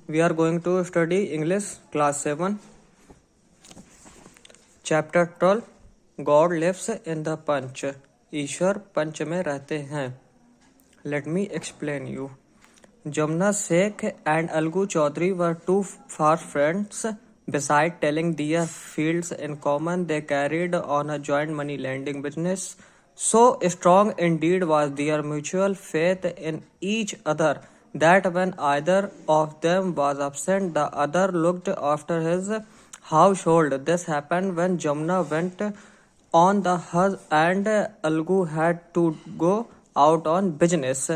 We are going to study English class 7, chapter 12. God lives in the Panch. ईश्वर पंच में रहते हैं. Let me explain you. Jamna Sheikh and Algu Chaudhary were two fast friends. Besides telling their fields in common, they carried on a joint money lending business. So strong indeed was their mutual faith in each other that when either of them was absent, the other looked after his household. This happened when Jamna went on the Hajj and Algu had to go out on business.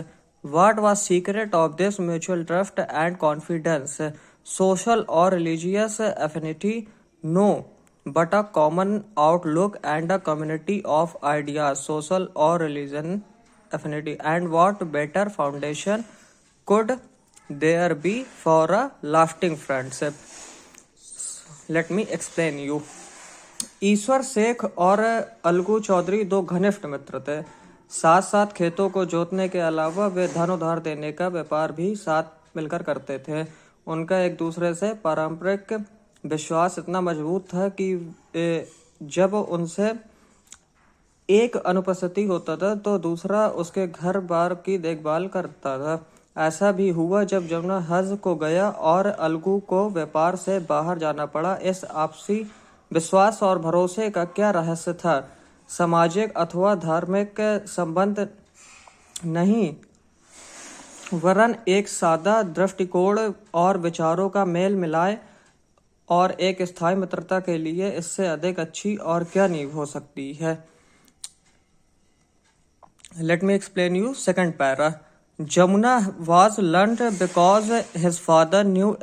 What was secret of this mutual trust and confidence? Social or religious affinity? No, but a common outlook and a community of ideas. Social or religion affinity. And what better foundation could there be for a lasting friendship? Let me explain you. ईश्वर शेख और अलगू चौधरी दो घनिष्ठ मित्र थे. साथ साथ खेतों को जोतने के अलावा वे धन उधार देने का व्यापार भी साथ मिलकर करते थे. उनका एक दूसरे से पारंपरिक विश्वास इतना मजबूत था कि जब उनसे एक अनुपस्थिति होता था तो दूसरा उसके घर बार की देखभाल करता था. ऐसा भी हुआ जब जमुना हज को गया और अलगू को व्यापार से बाहर जाना पड़ा. इस आपसी विश्वास और भरोसे का क्या रहस्य था? सामाजिक अथवा धार्मिक संबंध नहीं, वरन एक सादा दृष्टिकोण और विचारों का मेल मिलाए और एक स्थायी मित्रता के लिए इससे अधिक अच्छी और क्या नींव हो सकती है. Let me explain you second para. Jamuna was learned because his father knew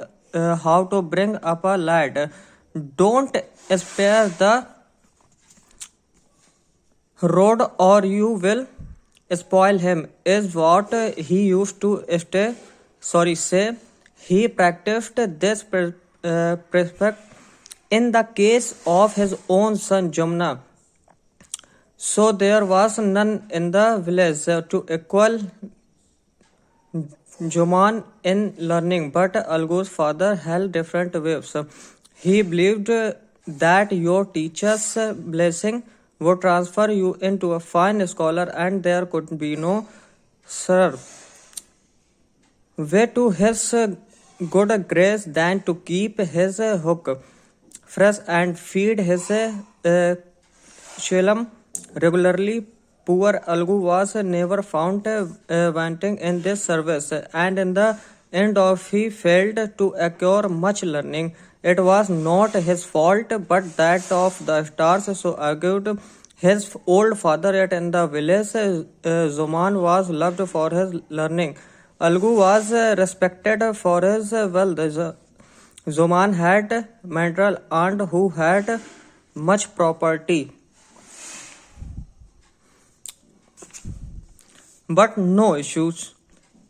how to bring up a lad. Don't spare the rod or you will spoil him is what he used to say. He practiced this precept in the case of his own son Jamuna. So there was none in the village to equal Juman in learning, but Algu's father held different views. He believed that your teacher's blessing would transfer you into a fine scholar and there could be no way to his good grace than to keep his hook fresh and feed his shalom regularly. Poor Algu was never found wanting in this service, and in the end of he failed to acquire much learning. It was not his fault, but that of the stars. So argued his old father. Yet in the village, Zuman was loved for his learning. Algu was respected for his wealth. Zuman had maternal aunt who had much property, but no issues.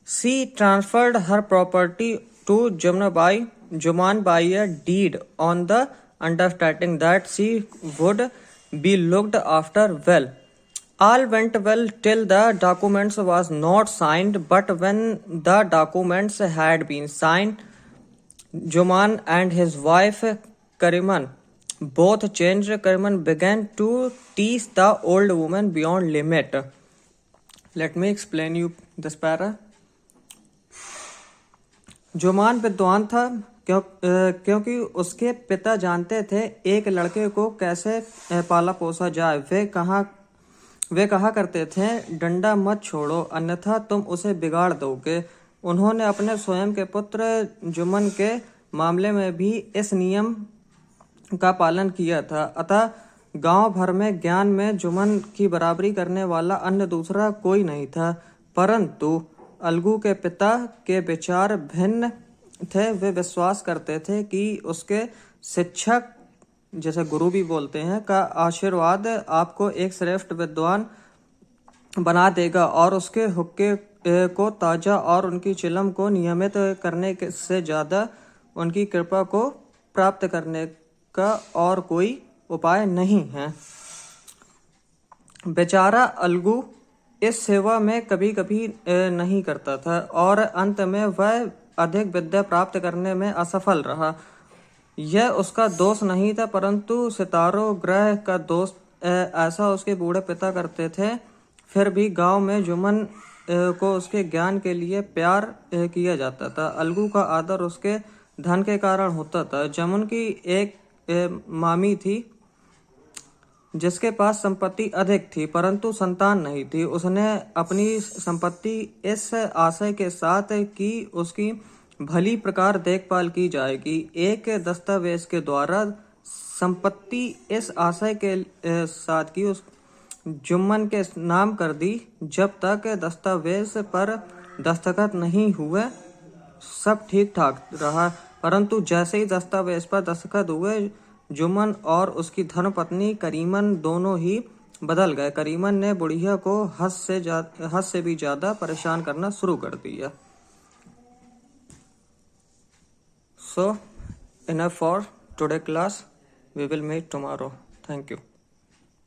She transferred her property to Juman by a deed on the understanding that she would be looked after well. All went well till the documents was not signed, but when the documents had been signed, Juman and his wife Kariman both changed. Kariman began to tease the old woman beyond limit. Let me explain you this para. जुमान विद्वान था क्योंकि उसके पिता जानते थे एक लड़के को कैसे पाला पोसा जाए. वे कहा करते थे, डंडा मत छोड़ो अन्यथा तुम उसे बिगाड़ दोगे. उन्होंने अपने स्वयं के पुत्र जुमन के मामले में भी इस नियम का पालन किया था. अतः गांव भर में ज्ञान में जुमन की बराबरी करने वाला अन्य दूसरा कोई नहीं था. परंतु अलगू के पिता के विचार भिन्न थे. वे विश्वास करते थे कि उसके शिक्षक, जैसे गुरु भी बोलते हैं, का आशीर्वाद आपको एक श्रेष्ठ विद्वान बना देगा और उसके हुक्के को ताजा और उनकी चिलम को नियमित करने से ज्यादा उनकी कृपा को प्राप्त करने का और कोई उपाय नहीं है. बेचारा अलगू इस सेवा में कभी कभी नहीं करता था और अंत में वह अधिक विद्या प्राप्त करने में असफल रहा। यह उसका दोष नहीं था, परंतु सितारों ग्रह का दोष। ऐसा उसके बूढ़े पिता करते थे। फिर भी गांव में जुम्मन को उसके ज्ञान के लिए प्यार किया जाता था। अलगू का आदर उसके धन के कारण होता था। जमुन की एक मामी थी जिसके पास संपत्ति अधिक थी, परंतु संतान नहीं थी। उसने अपनी संपत्ति इस आशय के साथ कि उसकी भली प्रकार देखभाल की जाएगी। एक दस्तावेज के द्वारा संपत्ति इस आशय के साथ कि उस जुम्मन के नाम कर दी। जब तक दस्तावेज पर दस्तखत नहीं हुए सब ठीक ठाक रहा, परंतु जैसे ही दस्तावेज पर दस्तखत हुए जुम्मन और उसकी धर्मपत्नी करीमन दोनों ही बदल गए। करीमन ने बुढ़िया को हद से भी ज्यादा परेशान करना शुरू कर दिया। So enough for today class. We will meet tomorrow. Thank you.